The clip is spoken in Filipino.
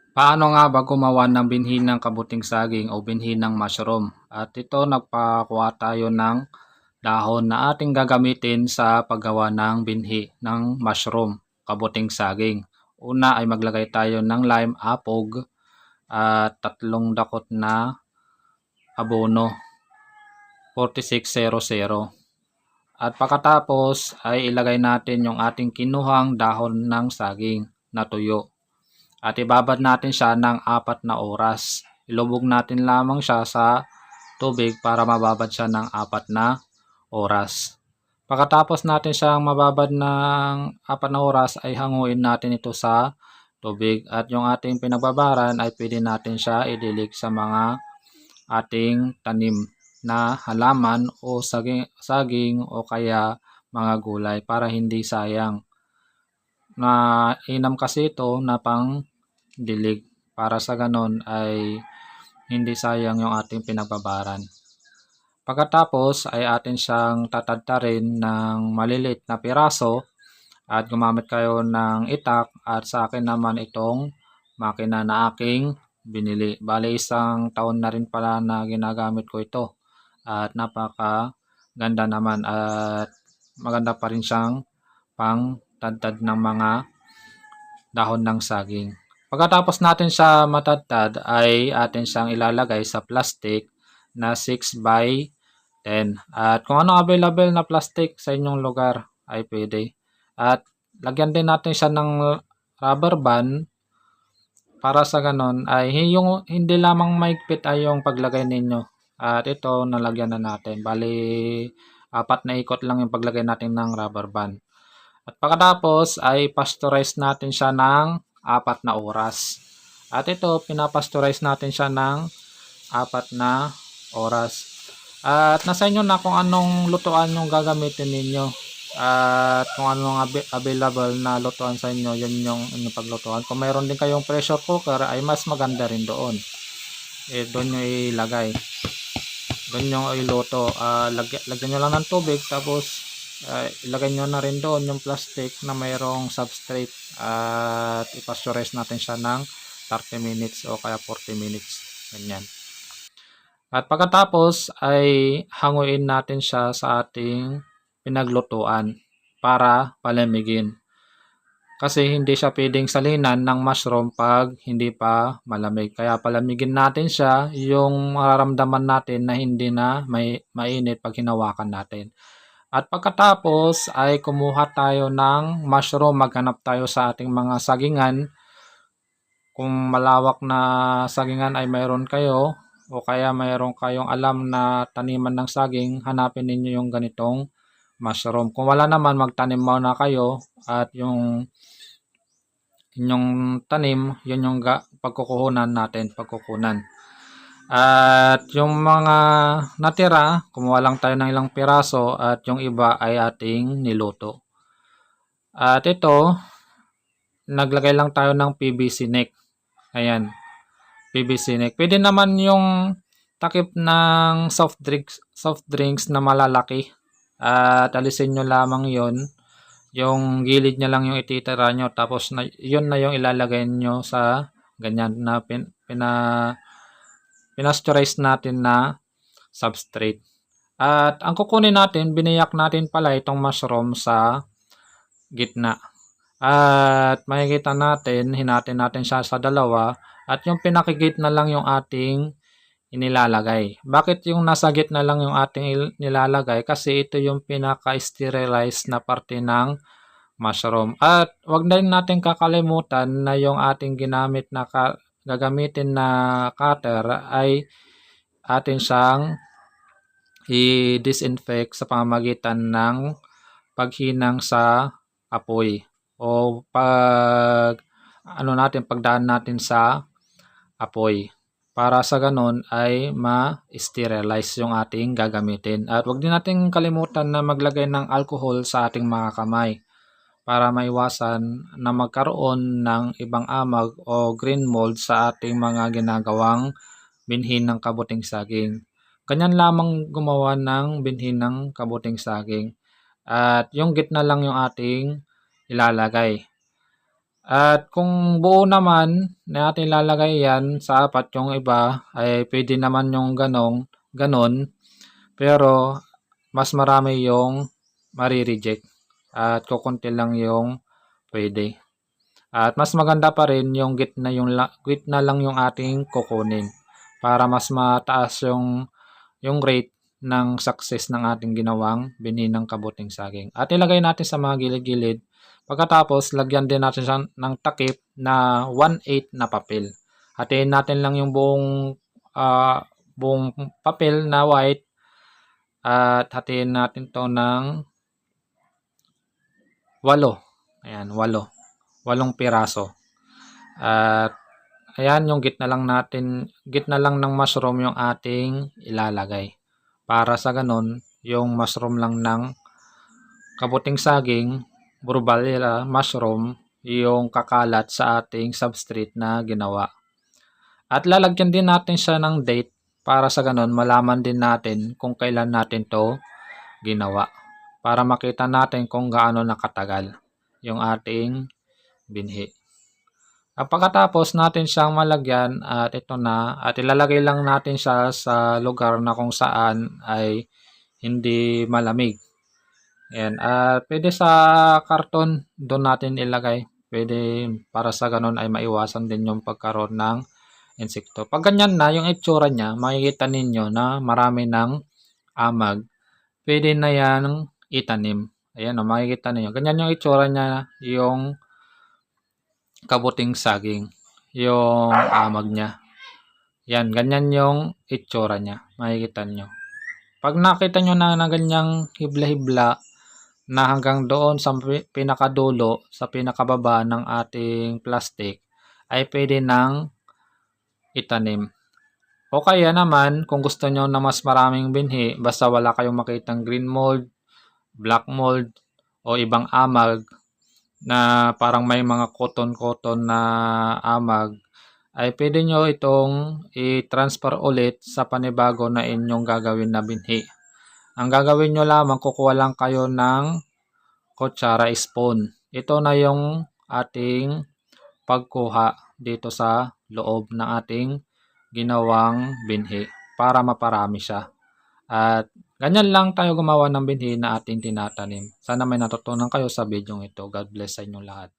Paano nga ba gumawa ng binhi ng kabuting saging o binhi ng mushroom? At ito nagpakuha tayo ng dahon na ating gagamitin sa paggawa ng binhi ng mushroom, kabuting saging. Una ay maglagay tayo ng lime, apog at 3 dakot na abono, 4600. At pagkatapos ay ilagay natin yung ating kinuhang dahon ng saging na tuyo. At ibabad natin siya ng 4 na oras. Ilubog natin lamang siya sa tubig para mababad siya ng 4 na oras. Pagkatapos natin siyang mababad ng 4 na oras ay hanguin natin ito sa tubig at yung ating pinagbabaran ay pwede natin siya idilig sa mga ating tanim na halaman o saging o kaya mga gulay para hindi sayang. Mainam kasi ito na pang dilig para sa ganon ay hindi sayang yung ating pinagbabaran. Pagkatapos ay atin siyang tatadtarin ng maliliit na piraso at gumamit kayo ng itak at sa akin naman itong makina na aking binili. Bale 1 taon na rin pala na ginagamit ko ito at napaka ganda naman at maganda pa rin siyang pang tadtad ng mga dahon ng saging. Pagkatapos natin siya matadtad ay atin siyang ilalagay sa plastic na 6x10. At kung ano available na plastic sa inyong lugar ay pwede. At lagyan din natin siya ng rubber band para sa ganon ay yung hindi lamang maigpit ay yung paglagay ninyo. At ito nalagyan na natin. Bali 4 na ikot lang yung paglagay natin ng rubber band. At pagkatapos ay pasteurize natin siya ng 4 na oras. At ito, pinapasteurize natin siya ng 4 na oras. At nasa inyo na kung anong lutuan yung gagamitin ninyo. At kung anong available na lutuan sa inyo, yun yung inyong paglutuan. Kung mayroon din kayong pressure cooker, ay mas maganda rin doon. Doon nyo ilagay. Doon nyo iluto. Lagyan nyo lang ng tubig, tapos ilagay nyo na rin doon yung plastic na mayroong substrate at ipasteurize natin siya ng 30 minutes o kaya 40 minutes. Ganyan. At pagkatapos ay hanguin natin siya sa ating pinaglutuan para palamigin. Kasi hindi siya pwedeng salinan ng mushroom pag hindi pa malamig. Kaya palamigin natin siya, yung mararamdaman natin na hindi na mainit pag hinawakan natin. At pagkatapos ay kumuha tayo ng mushroom, maghanap tayo sa ating mga sagingan. Kung malawak na sagingan ay mayroon kayo o kaya mayroon kayong alam na taniman ng saging, hanapin ninyo yung ganitong mushroom. Kung wala naman, magtanim muna kayo at yung inyong tanim, yun yung pagkukunan. At yung mga natira, kumuha lang tayo ng ilang piraso at yung iba ay ating niluto. At ito, naglagay lang tayo ng PVC neck. Ayan, PVC neck. Pwede naman yung takip ng soft drinks na malalaki. At alisin nyo lamang yon. Yung gilid niya lang yung ititira nyo. Tapos yun na yung ilalagay nyo sa ganyan na pinasteurize natin na substrate. At ang kukunin natin, biniyak natin pala itong mushroom sa gitna. At makikita natin, hinatin natin siya sa dalawa. At yung pinakigitna lang yung ating inilalagay. Bakit yung nasa gitna lang yung ating nilalagay? Kasi ito yung pinaka-sterilize na parte ng mushroom. At wag na rin natin kakalimutan na yung ating gagamitin na cutter ay atin siyang i-disinfect sa pamamagitan ng paghinang sa apoy o pagdaan natin sa apoy para sa ganon ay ma-sterilize yung ating gagamitin. At wag din natin kalimutan na maglagay ng alcohol sa ating mga kamay para maiwasan na magkaroon ng ibang amag o green mold sa ating mga ginagawang binhi ng kabuting saging. Ganyan lamang gumawa ng binhi ng kabuting saging. At yung gitna lang yung ating ilalagay. At kung buo naman na natin ilalagay yan sa apat, yung iba ay pwede naman yung ganon, pero mas marami yung mari-reject at kokonti lang yung pwede. At mas maganda pa rin yung gitna lang yung ating kukunin para mas mataas yung rate ng success ng ating ginawang binhi ng kabuting saging. At ilagay natin sa mga gilid-gilid. Pagkatapos, lagyan din natin siya ng takip na 1/8 na papel. Hatiin natin lang yung buong papel na white at hatiin natin to ng 8. Ayan, 8. 8 piraso. At ayan, yung gitna lang ng mushroom yung ating ilalagay. Para sa ganon, yung mushroom lang ng kabuting saging, burbalera mushroom, yung kakalat sa ating substrate na ginawa. At lalagyan din natin siya ng date para sa ganon malaman din natin kung kailan natin to ginawa. Para makita natin kung gaano nakatagal yung ating binhi. At pagkatapos natin siyang malagyan at ito na, at ilalagay lang natin siya sa lugar na kung saan ay hindi malamig. Ayan, at pwede sa karton doon natin ilagay. Pwede para sa ganun ay maiwasan din yung pagkaroon ng insekto. Pag ganyan na yung itsura niya, makikita ninyo na marami ng amag. Pwede na yan itanim. Ayan o, makikita ninyo. Ganyan yung itsura niya, yung kabuting saging. Yung amag niya. Yan, ganyan yung itsura niya. Makikita nyo. Pag nakita nyo na ganyang hibla-hibla na hanggang doon sa pinakadulo, sa pinakababa ng ating plastic, ay pwede nang itanim. O kaya naman, kung gusto nyo na mas maraming binhi, basta wala kayong makitang green mold, black mold, o ibang amag na parang may mga cotton na amag, ay pwede nyo itong i-transfer ulit sa panibago na inyong gagawin na binhi. Ang gagawin nyo lamang, kukuha lang kayo ng kutsara spoon. Ito na yung ating pagkuha dito sa loob ng ating ginawang binhi para maparami siya. At ganyan lang tayo gumawa ng binhi na ating tinatanim. Sana may natutunan kayo sa video ito. God bless sa inyong lahat.